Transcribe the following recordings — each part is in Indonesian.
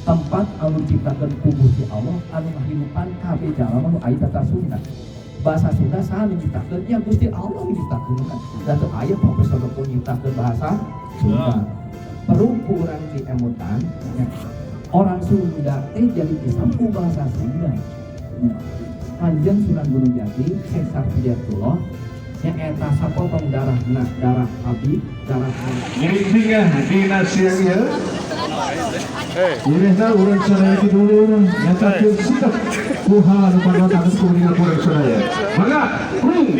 tempat anu diciptakeun ku Gusti Allah anu ngahirupan kabeh jalma nu aya tata Sunda. Bahasa Sunda saha nu diciptakeun? Ya Gusti Allah nu diciptakeun. Da teu aya profesor nu nyiptakeun bahasa Sunda. Perlu kurang diemutan ya. Orang Sunda teh jadi Islam ku bahasa Sunda. Ya. Kanjeng Sunan Gunung Jati Syekh Sarfiyatullah nya eta sapotong darahna darah abdi darah Ngirintingah dina siang ieu. Irehna urang sadaya ti dulu nyatakeun sikap kuha nu pandotakeun ku ningal urang sadaya. Mangga, rung.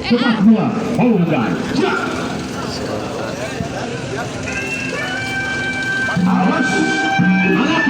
Cepat dua, Paulgan. Ja. Awas. Anak